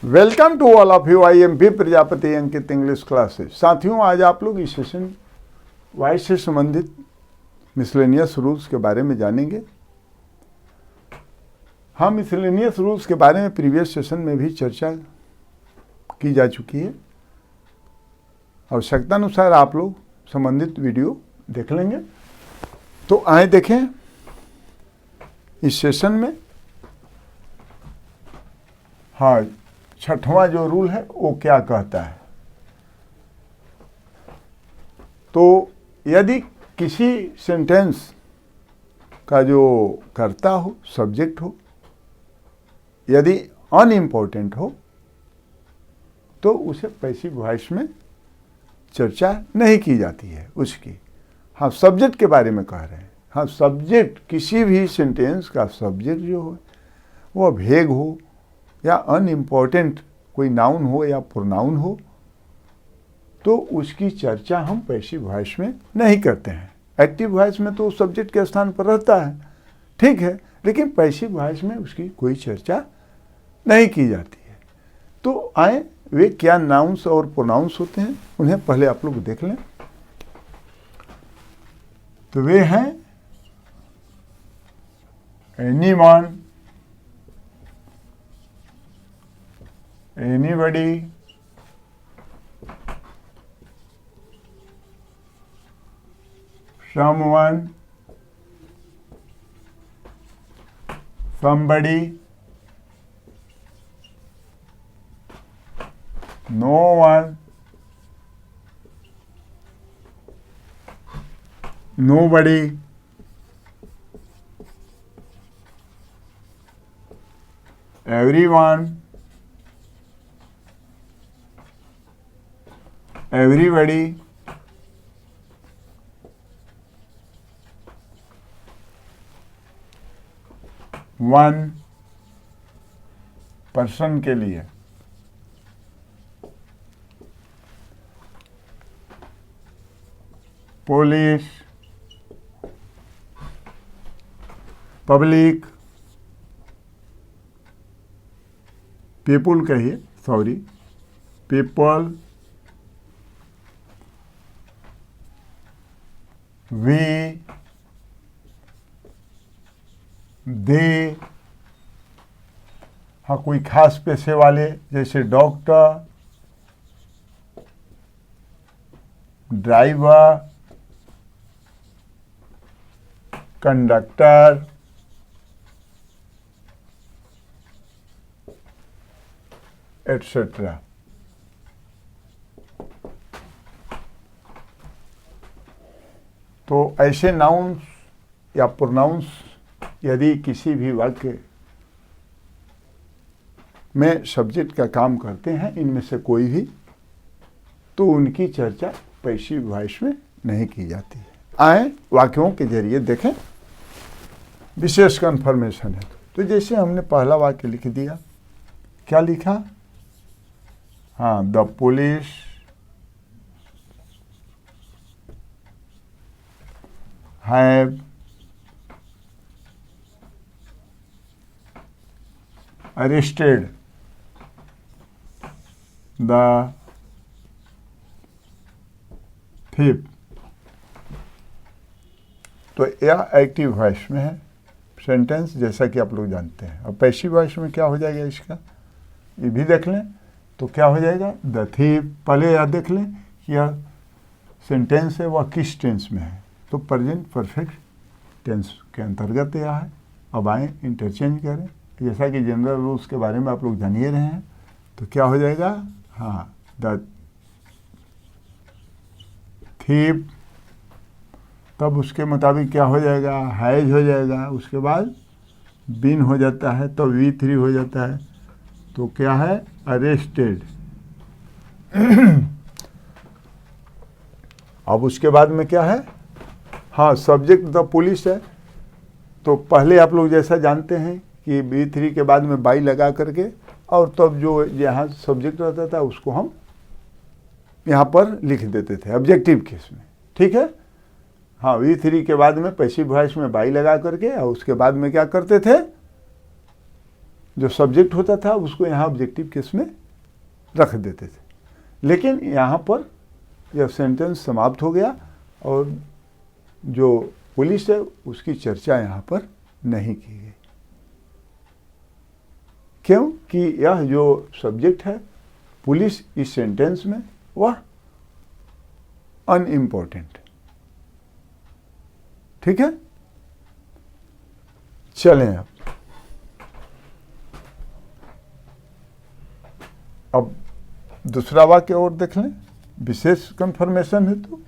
Welcome to all of you. I am P Prajapati Ankit English classes. साथियों, आज आप लोग इस सेशन वाइज से संबंधित मिसलेनियस रूल्स के बारे में जानेंगे। हम मिसलेनियस रूल्स के बारे में प्रीवियस सेशन में भी चर्चा की जा चुकी है। आवश्यकता अनुसार आप लोग संबंधित वीडियो देख लेंगे। तो आए देखें इस सेशन में। हाँ, छठवां जो रूल है वो क्या कहता है। तो यदि किसी सेंटेंस का जो कर्ता हो, सब्जेक्ट हो, यदि अनइम्पोर्टेंट हो तो उसे पैसिव वॉइस में चर्चा नहीं की जाती है उसकी। हाँ, सब्जेक्ट के बारे में कह रहे हैं। हाँ, सब्जेक्ट, किसी भी सेंटेंस का सब्जेक्ट जो हो वो भेग हो या अनइम्पोर्टेंट कोई नाउन हो या प्रोनाउन हो तो उसकी चर्चा हम पैसिव वॉइस में नहीं करते हैं। एक्टिव वॉइस में तो सब्जेक्ट के स्थान पर रहता है, ठीक है, लेकिन पैसिव वॉइस में उसकी कोई चर्चा नहीं की जाती है। तो आए वे क्या नाउन्स और प्रोनाउंस होते हैं उन्हें पहले आप लोग देख लें। तो वे हैं anyone, anybody, someone, somebody, no one, nobody, everyone, everybody, one person के लिए, पुलिस, पब्लिक, पीपुल कहिए, सॉरी, पीपल, वी, दे। हाँ, कोई खास पेशे वाले जैसे डॉक्टर, ड्राइवर, कंडक्टर, एटसेट्रा। तो ऐसे नाउन्स या प्रोनाउंस यदि किसी भी वाक्य में सब्जेक्ट का काम करते हैं, इनमें से कोई भी, तो उनकी चर्चा पैसिव वॉइस में नहीं की जाती है। आए वाक्यों के जरिए देखें, विशेष कन्फर्मेशन है। तो जैसे हमने पहला वाक्य लिख दिया, क्या लिखा? हाँ, the police have arrested the thief। तो यह एक्टिव वॉइस में है सेंटेंस, जैसा कि आप लोग जानते हैं। और पैसिव वॉइस में क्या हो जाएगा इसका, ये भी देख लें। तो क्या हो जाएगा? The thief. पहले यह देख लें कि यह सेंटेंस है वह किस टेंस में है। तो प्रेजेंट परफेक्ट टेंस के अंतर्गत यह है। अब आए इंटरचेंज करें, जैसा कि जनरल रूल्स के बारे में आप लोग जानिए रहे हैं। तो क्या हो जाएगा? हाँ, द थीफ, तब उसके मुताबिक क्या हो जाएगा? हैज हो जाएगा। उसके बाद बीन हो जाता है, तो V3 हो जाता है। तो क्या है? अरेस्टेड। अब उसके बाद में क्या है? हाँ, सब्जेक्ट द पुलिस है। तो पहले आप लोग जैसा जानते हैं कि B3 के बाद में बाई लगा करके, और तब जो यहाँ सब्जेक्ट रहता था उसको हम यहाँ पर लिख देते थे ऑब्जेक्टिव केस में, ठीक है। हाँ, V3 के बाद में पैसिव वॉइस में बाई लगा करके, और उसके बाद में क्या करते थे? जो सब्जेक्ट होता था उसको यहाँ ऑब्जेक्टिव केस में रख देते थे, लेकिन यहाँ पर यह सेंटेंस समाप्त हो गया और जो पुलिस है उसकी चर्चा यहाँ पर नहीं की गई। क्यों कि यह जो सब्जेक्ट है पुलिस इस सेंटेंस में वह अनइम्पोर्टेंट। ठीक है, चलें अब दूसरा वाक्य और देख लें, विशेष कंफर्मेशन है। तो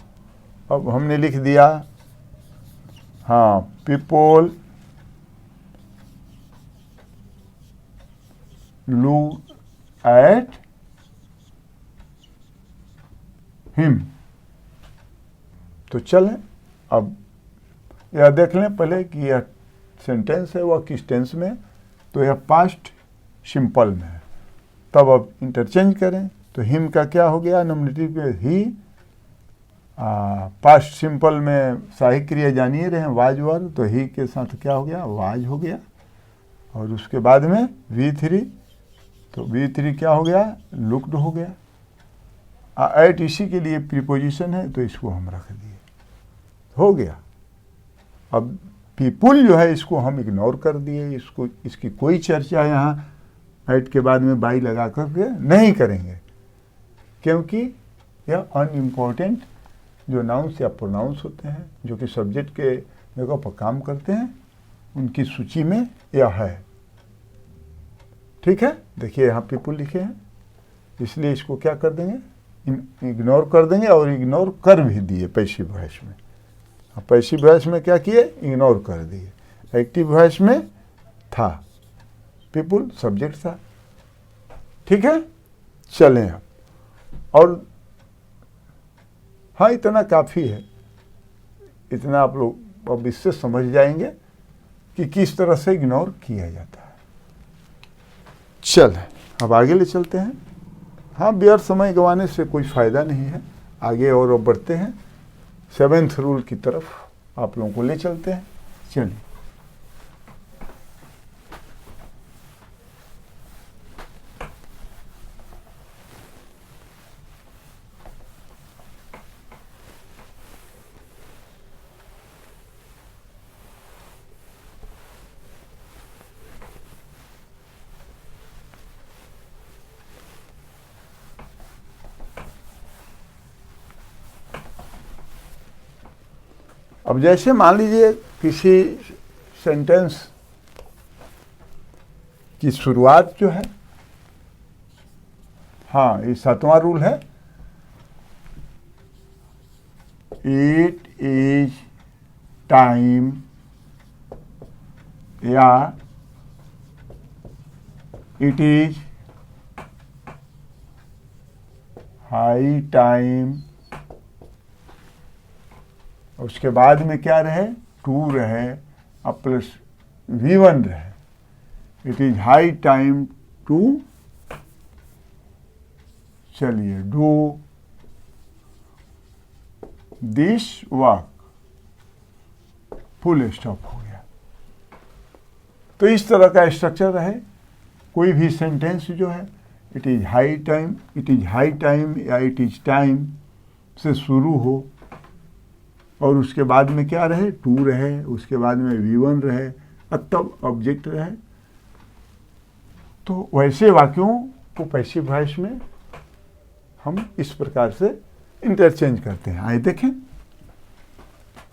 अब हमने लिख दिया, हाँ, पीपल लुक एट हिम। तो चलें अब यह देख लें पहले कि यह सेंटेंस है वह किस टेंस में है। तो यह पास्ट सिंपल में है। तब अब इंटरचेंज करें तो हिम का क्या हो गया, नॉमिनेटिव पे ही। पास्ट सिंपल में सहायक क्रिया जानिए रहे हैं वाज वर, तो ही के साथ क्या हो गया, वाज हो गया। और उसके बाद में V3, तो V3 क्या हो गया, लुक्ड हो गया। एट इसी के लिए प्रीपोजिशन है तो इसको हम रख दिए, हो गया। अब पीपुल जो है इसको हम इग्नोर कर दिए, इसको इसकी कोई चर्चा यहाँ एट के बाद में बाई लगा करके नहीं करेंगे, क्योंकि यह अनइम्पोर्टेंट जो नाउंस या प्रोनाउंस होते हैं जो कि सब्जेक्ट के जगह पर काम करते हैं उनकी सूची में यह है। ठीक है, देखिए यहाँ पीपुल लिखे हैं, इसलिए इसको क्या कर देंगे, इग्नोर कर देंगे। और इग्नोर कर भी दिए पैसिव वॉइस में। अब पैसिव वॉइस में क्या किए, इग्नोर कर दिए। एक्टिव वॉइस में था, पीपुल सब्जेक्ट था। ठीक है, चलें अब। और हाँ, इतना काफ़ी है, इतना आप लोग अब इससे समझ जाएंगे कि किस तरह से इग्नोर किया जाता है। चल अब आगे ले चलते हैं। हाँ, व्यर्थ समय गंवाने से कोई फ़ायदा नहीं है, आगे और अब बढ़ते हैं। 7th रूल की तरफ आप लोगों को ले चलते हैं। चलिए, अब जैसे मान लीजिए किसी सेंटेंस की शुरुआत जो है, हाँ, ये 7वां रूल है, इट इज टाइम या इट इज हाई टाइम। उसके बाद में क्या रहे, टू रहे, अब प्लस V1 रहे। It is high time to, चलिए, do this work, full stop हो गया। तो इस तरह का स्ट्रक्चर रहे। कोई भी सेंटेंस जो है it is high time, it is high time या इट इज टाइम से शुरू हो और उसके बाद में क्या रहे, टू रहे, उसके बाद में V1 रहे, तब ऑब्जेक्ट रहे। तो वैसे वाक्यों को पैसिव वॉइस में हम इस प्रकार से इंटरचेंज करते हैं। आइए देखें,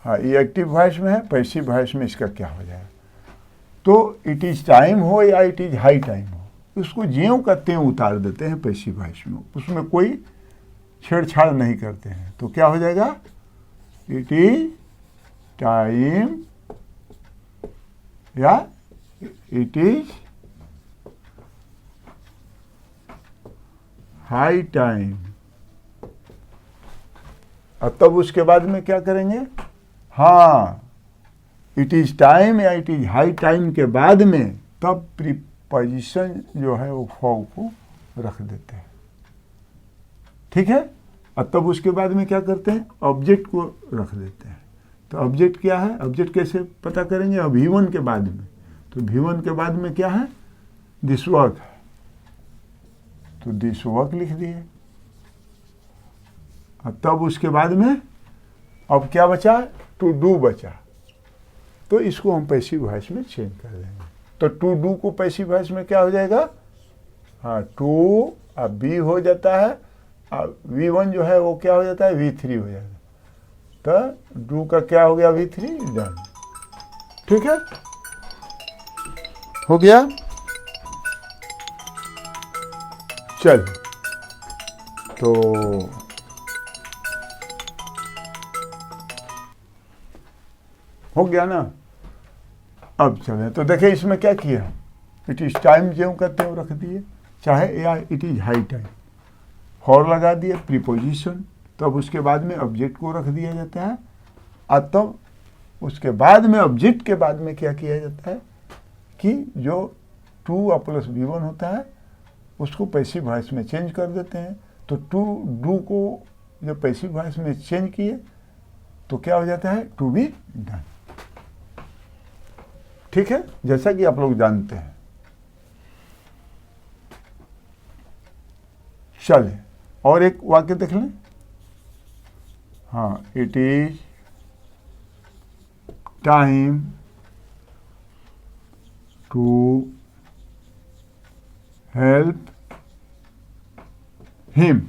हाँ, ये एक्टिव वॉइस में है, पैसिव वॉइस में इसका क्या हो जाएगा। तो इट इज टाइम हो या इट इज हाई टाइम हो, उसको ज्यों का त्यों उतार देते हैं पैसिव वॉइस में, उसमें कोई छेड़छाड़ नहीं करते हैं। तो क्या हो जाएगा, इट इज टाइम या इट इज हाई टाइम। और तब उसके बाद में क्या करेंगे, हाँ, इट इज टाइम या इट इज हाई टाइम के बाद में तब प्रीपोजिशन जो है वो फॉर्म को रख देते हैं। ठीक है, और तब उसके बाद में क्या करते हैं, ऑब्जेक्ट को रख देते हैं। तो ऑब्जेक्ट क्या है, ऑब्जेक्ट कैसे पता करेंगे, अब V1 के बाद में, तो V1 के बाद में क्या है, दिस वर्क, तो दिस वर्क लिख दिए। और तब उसके बाद में अब क्या बचा, टू डू बचा, तो इसको हम पैसिव वॉइस में चेंज कर देंगे। तो टू डू को पैसिव वॉइस में क्या हो जाएगा, हाँ टू, अब बी हो जाता है, अब V1 जो है वो क्या हो जाता है, V3 हो जाएगा। तो डू का क्या हो गया, V3 डन। ठीक है, हो गया। चल तो हो गया ना। अब चले तो देखें इसमें क्या किया, इट इज टाइम जो करते हो रख दिए, चाहे या it is high time, for लगा दिए प्रीपोजिशन, तब उसके बाद में ऑब्जेक्ट को रख दिया जाता है। और तब उसके बाद में ऑब्जेक्ट के बाद में क्या किया जाता है कि जो टू प्लस V1 होता है उसको पैसिव वॉइस में चेंज कर देते हैं। तो टू डू को जब पैसिव वॉइस में चेंज किए तो क्या हो जाता है, टू बी डन। ठीक है, जैसा कि आप लोग जानते हैं। चले और एक वाक्य देख लें। हाँ, it is time to help him,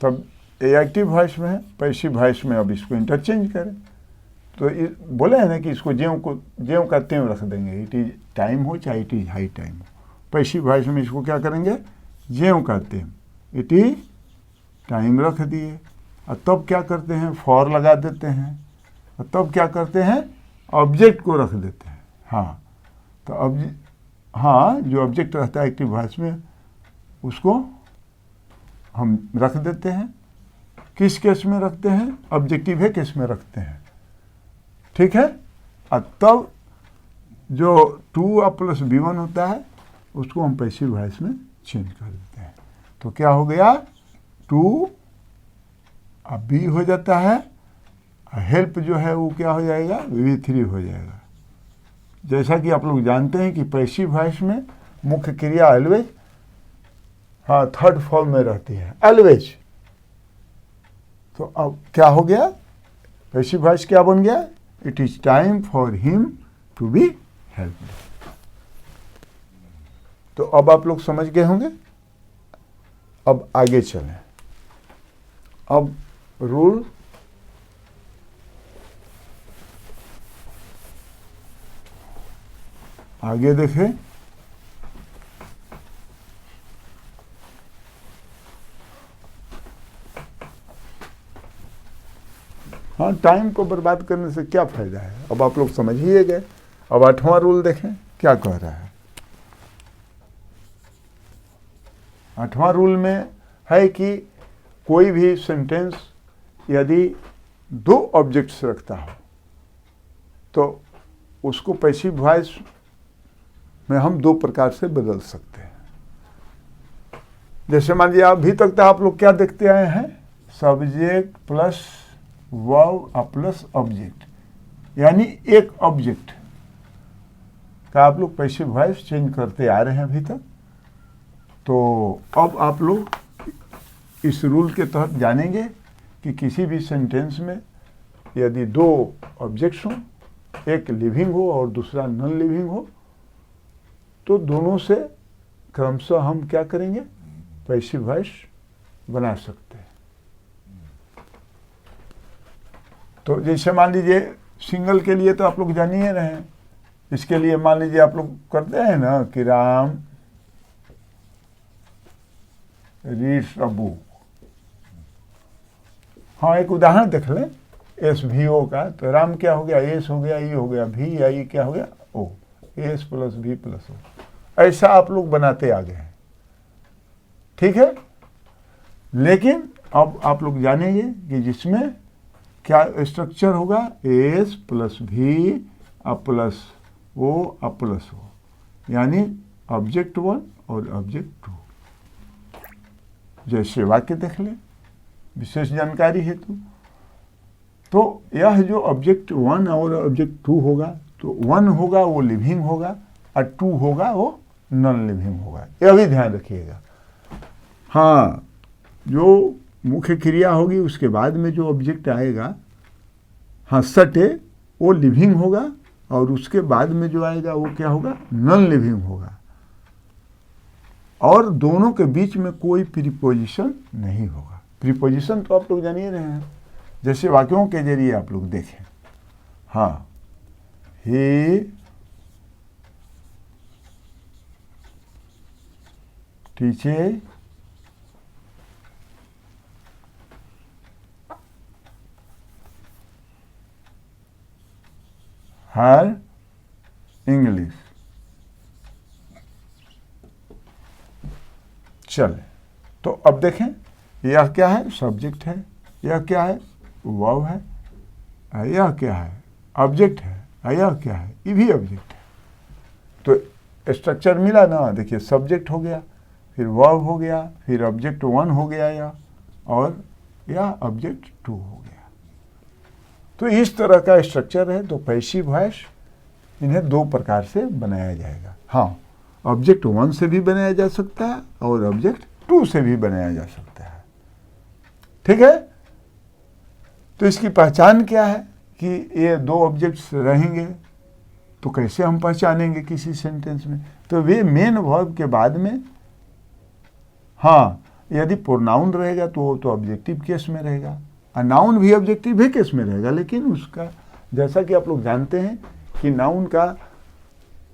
तब एक्टिव वॉइस में है, पैसिव वॉइस में अब इसको इंटरचेंज करें। तो बोले हैं ना कि इसको ज्यों का त्यों रख देंगे, इट इज टाइम हो चाहे इट इज हाई टाइम हो। पैसिव वॉइस में इसको क्या करेंगे, ज्यों का त्यों, इट इज टाइम रख दिए। और तब क्या करते हैं, फॉर लगा देते हैं। और तब क्या करते हैं, ऑब्जेक्ट को रख देते हैं। हाँ, तो हाँ जो ऑब्जेक्ट रहता है एक्टिव वॉइस में उसको हम रख देते हैं। किस केस में रखते हैं, ऑब्जेक्टिव है केस में रखते हैं। ठीक है, और तब जो टू प्लस V1 होता है उसको हम पैसिव वॉइस में चेंज कर देते हैं। तो क्या हो गया, टू अब बी हो जाता है, हेल्प जो है वो क्या हो जाएगा, V3 हो जाएगा। जैसा कि आप लोग जानते हैं कि पैसिव वॉइस में मुख्य क्रिया ऑलवेज, हाँ थर्ड फॉर्म में रहती है ऑलवेज। तो अब क्या हो गया, पैसिव वॉइस क्या बन गया, it is time for him to be helped. तो अब आप लोग समझ गए होंगे। अब आगे चलें। अब रूल आगे देखें। हाँ, टाइम को बर्बाद करने से क्या फायदा है, अब आप लोग समझ ही गए। अब 8वां रूल देखें क्या कह रहा है। 8वां रूल में है कि कोई भी सेंटेंस यदि दो ऑब्जेक्ट्स रखता हो तो उसको पैसिव वॉइस में हम दो प्रकार से बदल सकते हैं। जैसे मान लीजिए अभी तक तो आप लोग क्या देखते आए हैं, subject plus verb plus object, यानी एक ऑब्जेक्ट का आप लोग पैसिव वॉइस चेंज करते आ रहे हैं अभी तक। तो अब आप लोग इस रूल के तहत जानेंगे कि किसी भी सेंटेंस में यदि दो ऑब्जेक्ट्स हों, एक लिविंग हो और दूसरा नॉन लिविंग हो, तो दोनों से क्रमशः हम क्या करेंगे, पैसिव वॉइस बना सकते हैं। तो जैसे मान लीजिए सिंगल के लिए तो आप लोग जान ही रहे हैं। इसके लिए मान लीजिए आप लोग करते हैं ना कि राम रीड्स अ बुक। हाँ, एक उदाहरण देख लें SVO का। तो राम क्या हो गया, एस हो गया, ई हो गया, भी आई क्या हो गया, ओ, एस प्लस भी प्लस ओ। ऐसा आप लोग बनाते आ गए हैं। ठीक है, लेकिन अब आप लोग जानेंगे कि जिसमें क्या स्ट्रक्चर होगा, एस प्लस भी प्लस ओ प्लस ओ, यानी ऑब्जेक्ट 1 और ऑब्जेक्ट 2। जैसे वाक्य देख लें विशेष जानकारी हेतु। तो यह जो ऑब्जेक्ट 1 और ऑब्जेक्ट 2 होगा, तो 1 होगा वो लिविंग होगा और 2 होगा वो नॉन लिविंग होगा, यह भी ध्यान रखिएगा। हाँ, जो मुख्य क्रिया होगी उसके बाद में जो ऑब्जेक्ट आएगा, हाँ सटे, वो लिविंग होगा, और उसके बाद में जो आएगा वो क्या होगा, नॉन लिविंग होगा। और दोनों के बीच में कोई प्रीपोजिशन नहीं होगा। प्रीपोजिशन तो आप लोग जान ही रहे हैं, जैसे वाक्यों के जरिए आप लोग देखें। हाँ, ही टीचर हर इंग्लिश। चले, तो अब देखें, यह क्या है, सब्जेक्ट है, यह क्या है, वर्ब है, यह क्या है, ऑब्जेक्ट है, यह क्या है, ये भी ऑब्जेक्ट है। तो स्ट्रक्चर मिला ना, देखिए सब्जेक्ट हो गया, फिर वर्ब हो गया, फिर ऑब्जेक्ट 1 हो गया या, और या ऑब्जेक्ट 2 हो गया। तो इस तरह का स्ट्रक्चर है। तो पैसिव वॉइस इन्हें दो प्रकार से बनाया जाएगा। हाँ, ऑब्जेक्ट 1 से भी बनाया जा सकता है और ऑब्जेक्ट 2 से भी बनाया जा सकता है। ठीक है, तो इसकी पहचान क्या है कि ये दो ऑब्जेक्ट्स रहेंगे, तो कैसे हम पहचानेंगे किसी सेंटेंस में? तो वे मेन वर्ब के बाद में, हाँ, यदि प्रोनाउन रहेगा तो वो तो ऑब्जेक्टिव केस में रहेगा, और नाउन भी ऑब्जेक्टिव ही केस में रहेगा। लेकिन उसका, जैसा कि आप लोग जानते हैं कि नाउन का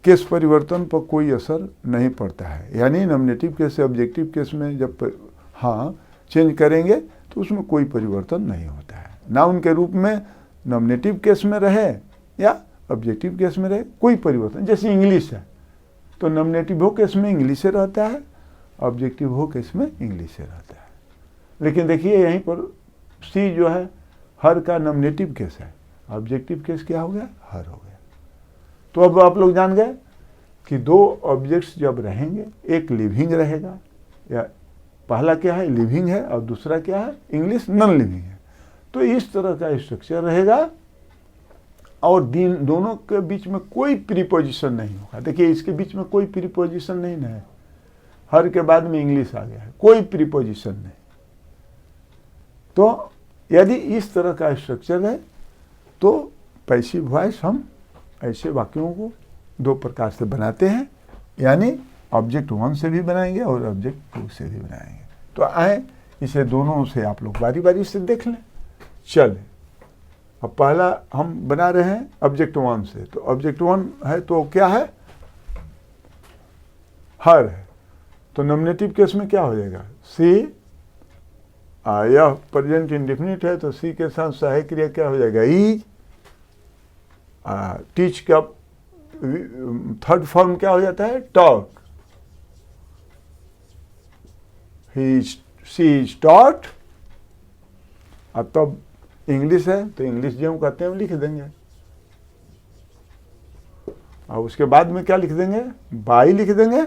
केस परिवर्तन पर कोई असर नहीं पड़ता है, यानी नॉमिनेटिव केस से ऑब्जेक्टिव केस में जब हाँ चेंज करेंगे तो उसमें कोई परिवर्तन नहीं होता है। नाउन के रूप में नॉमिनेटिव केस में रहे या ऑब्जेक्टिव केस में रहे, कोई परिवर्तन। जैसे इंग्लिश है तो नॉमिनेटिव हो केस में इंग्लिश से रहता है, ऑब्जेक्टिव हो केस में इंग्लिश से रहता है। लेकिन देखिए यहीं पर सी जो है हर का नॉमिनेटिव केस है, ऑब्जेक्टिव केस क्या हो गया, हर हो गया। तो अब आप लोग जान गए कि दो ऑब्जेक्ट्स जब रहेंगे, एक लिविंग रहेगा, या पहला क्या है, लिविंग है, और दूसरा क्या है, इंग्लिश नॉन लिविंग है। तो इस तरह का स्ट्रक्चर रहेगा, और दोनों के बीच में कोई प्रीपोजिशन नहीं होगा। देखिए इसके बीच में कोई प्रीपोजिशन नहीं है, हर के बाद में इंग्लिश आ गया है, कोई प्रीपोजिशन नहीं। तो यदि इस तरह का स्ट्रक्चर है तो पैसिव वॉइस हम ऐसे वाक्यों को दो प्रकार से बनाते हैं, यानी ऑब्जेक्ट 1 से भी बनाएंगे और ऑब्जेक्ट 2 से भी बनाएंगे। तो आए इसे दोनों से आप लोग बारी बारी से देख लें। चले, अब पहला हम बना रहे हैं ऑब्जेक्ट 1 से। तो ऑब्जेक्ट 1 है तो क्या है, हर है। तो नॉमिनेटिव केस में क्या हो जाएगा, सी, यह प्रेजेंट इंडेफिनिट है तो सी के साथ सहायक क्रिया क्या हो जाएगा, इज। टीच का थर्ड फॉर्म क्या हो जाता है, टॉक। C is taught. अब तब इंग्लिश है तो इंग्लिश जो कहते हैं हम लिख देंगे, और उसके बाद में क्या लिख देंगे, बाई लिख देंगे,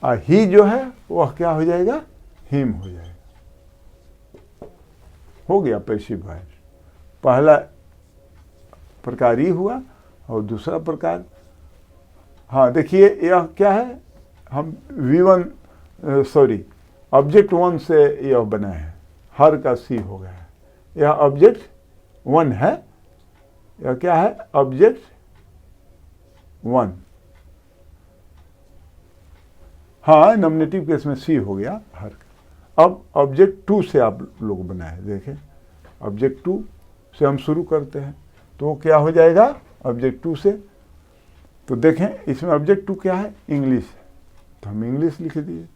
और ही जो है वह क्या हो जाएगा, हिम हो जाएगा। हो गया पैसिव वॉइस। पहला प्रकार ही हुआ और दूसरा प्रकार, हाँ देखिए यह क्या है, हम ऑब्जेक्ट 1 से यह बना है, हर का सी हो गया है। यह ऑब्जेक्ट 1 है, यह क्या है, ऑब्जेक्ट 1। हाँ, नॉमिनेटिव केस में सी हो गया हर का। अब ऑब्जेक्ट 2 से आप लोग बनाए, देखें ऑब्जेक्ट 2 से हम शुरू करते हैं तो क्या हो जाएगा, ऑब्जेक्ट 2 से। तो देखें इसमें ऑब्जेक्ट 2 क्या है, इंग्लिश है, तो हम इंग्लिश लिख दिए,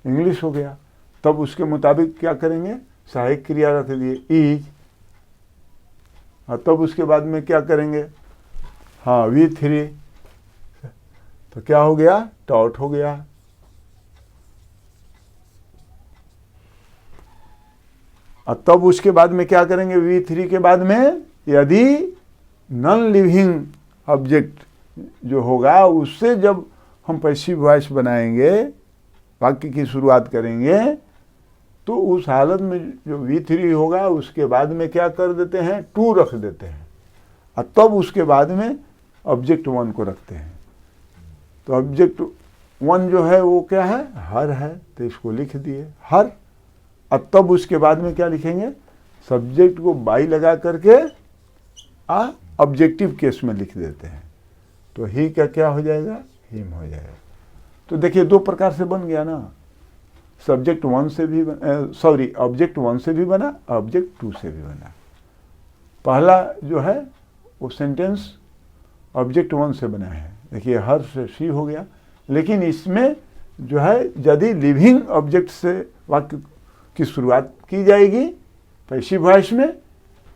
इंग्लिश हो गया। तब उसके मुताबिक क्या करेंगे, सहायक क्रिया रख दिए, इज। और तब उसके बाद में क्या करेंगे, हाँ V3, तो क्या हो गया, टॉट हो गया। और तब उसके बाद में क्या करेंगे, V3 के बाद में यदि नॉन लिविंग ऑब्जेक्ट जो होगा उससे जब हम पैसिव वॉइस बनाएंगे, वाक्य की शुरुआत करेंगे, तो उस हालत में जो V3 होगा उसके बाद में क्या कर देते हैं, 2 रख देते हैं, और तब उसके बाद में ऑब्जेक्ट वन को रखते हैं। तो ऑब्जेक्ट वन जो है वो क्या है, हर है, तो इसको लिख दिए हर। अब तब उसके बाद में क्या लिखेंगे, सब्जेक्ट को बाई लगा करके ऑब्जेक्टिव केस में लिख देते हैं। तो ही का क्या हो जाएगा, हिम हो जाएगा। तो देखिए दो प्रकार से बन गया ना, सब्जेक्ट वन से भी ऑब्जेक्ट वन से भी बना, ऑब्जेक्ट टू से भी बना। पहला जो है वो सेंटेंस ऑब्जेक्ट वन से बना है, देखिए हर से सी हो गया। लेकिन इसमें जो है यदि लिविंग ऑब्जेक्ट से वाक्य की शुरुआत की जाएगी पैसिव वॉइस में,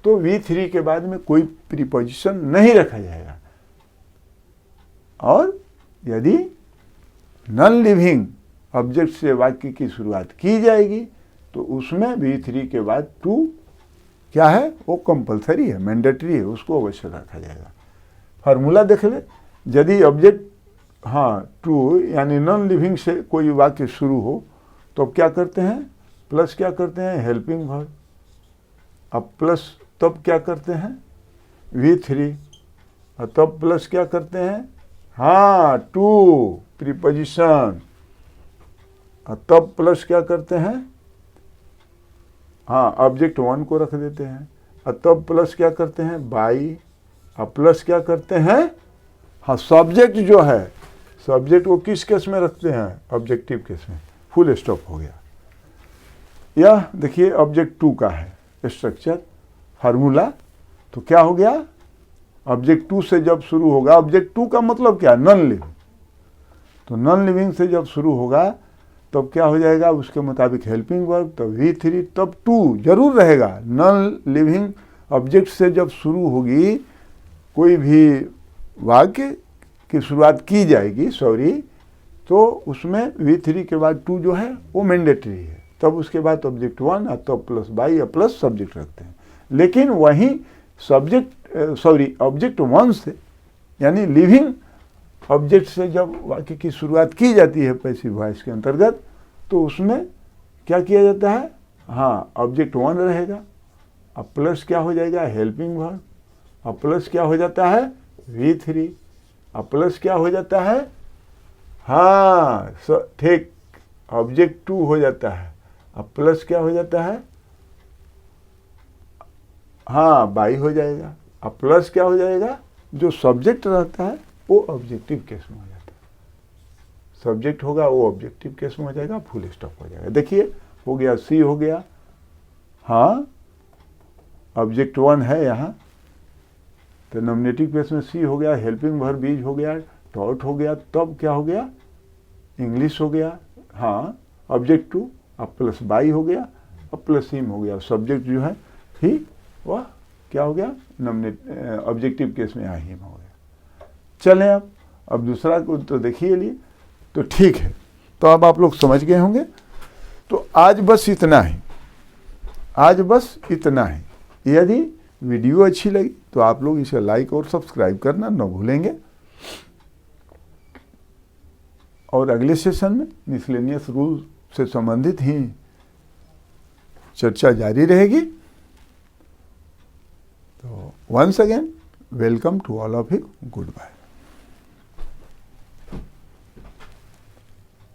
तो V3 के बाद में कोई प्रीपोजिशन नहीं रखा जाएगा। और यदि नॉन लिविंग ऑब्जेक्ट से वाक्य की शुरुआत की जाएगी तो उसमें V3 के बाद टू क्या है, वो कंपलसरी है, मैंडेटरी है, उसको अवश्य रखा जाएगा। फार्मूला देख ले, यदि ऑब्जेक्ट टू यानी नॉन लिविंग से कोई वाक्य शुरू हो तो अब क्या करते हैं, प्लस क्या करते हैं, हेल्पिंग वर्ब। अब प्लस तब क्या करते हैं, V3, और तब प्लस क्या करते हैं, टू प्रीपोजिशन, और तब प्लस क्या करते हैं, ऑब्जेक्ट वन को रख देते हैं, और तब प्लस क्या करते हैं, बाई, और प्लस क्या करते हैं, सब्जेक्ट जो है, सब्जेक्ट को किस केस में रखते हैं, ऑब्जेक्टिव केस में। फुल स्टॉप हो गया। यह देखिए ऑब्जेक्ट टू का है स्ट्रक्चर फार्मूला। तो क्या हो गया, ऑब्जेक्ट टू से जब शुरू होगा, ऑब्जेक्ट टू का मतलब क्या, नॉन लिविंग। तो नॉन लिविंग से जब शुरू होगा तब क्या हो जाएगा, उसके मुताबिक हेल्पिंग वर्ब, तो V3, तब टू जरूर रहेगा। नॉन लिविंग ऑब्जेक्ट से जब शुरू होगी कोई भी वाक्य की शुरुआत की जाएगी तो उसमें V3 के बाद टू जो है वो मैंडेटरी है। तब उसके बाद ऑब्जेक्ट वन, और तब प्लस बाई या प्लस सब्जेक्ट रखते हैं। लेकिन वहीं ऑब्जेक्ट वन से यानी लिविंग ऑब्जेक्ट से जब वाक्य की शुरुआत की जाती है पैसिव वॉइस के अंतर्गत, तो उसमें क्या किया जाता है, ऑब्जेक्ट वन रहेगा, अब प्लस क्या हो जाएगा, हेल्पिंग वर्ब, अब प्लस क्या हो जाता है, V3, अब प्लस क्या हो जाता है, ठीक, ऑब्जेक्ट टू हो जाता है, अब प्लस क्या हो जाता है, बाई हो जाएगा, अब प्लस क्या हो जाएगा, जो सब्जेक्ट रहता है वो ऑब्जेक्टिव केस में हो जाता है, सब्जेक्ट होगा वो ऑब्जेक्टिव केस में हो जाएगा, फुल स्टॉप हो जाएगा। देखिए हो गया, सी हो गया, ऑब्जेक्ट वन है यहाँ, तो नॉमिनेटिव केस में सी हो गया, हेल्पिंग वर्ब बीज हो गया, डॉट हो गया, तब क्या हो गया, इंग्लिश हो गया, ऑब्जेक्ट टू, अब प्लस बाई हो गया, अब प्लस हिम हो गया, सब्जेक्ट जो है ही वह क्या हो गया, ऑब्जेक्टिव केस में यहाँ हिम हो गया। चलें अब दूसरा को तो देखिए लिए, तो ठीक है, तो अब आप लोग समझ गए होंगे। तो आज बस इतना ही, यदि वीडियो अच्छी लगी तो आप लोग इसे लाइक और सब्सक्राइब करना न भूलेंगे। और अगले सेशन में मिसलेनियस रूल से संबंधित ही चर्चा जारी रहेगी। तो once again welcome to all of you, good bye.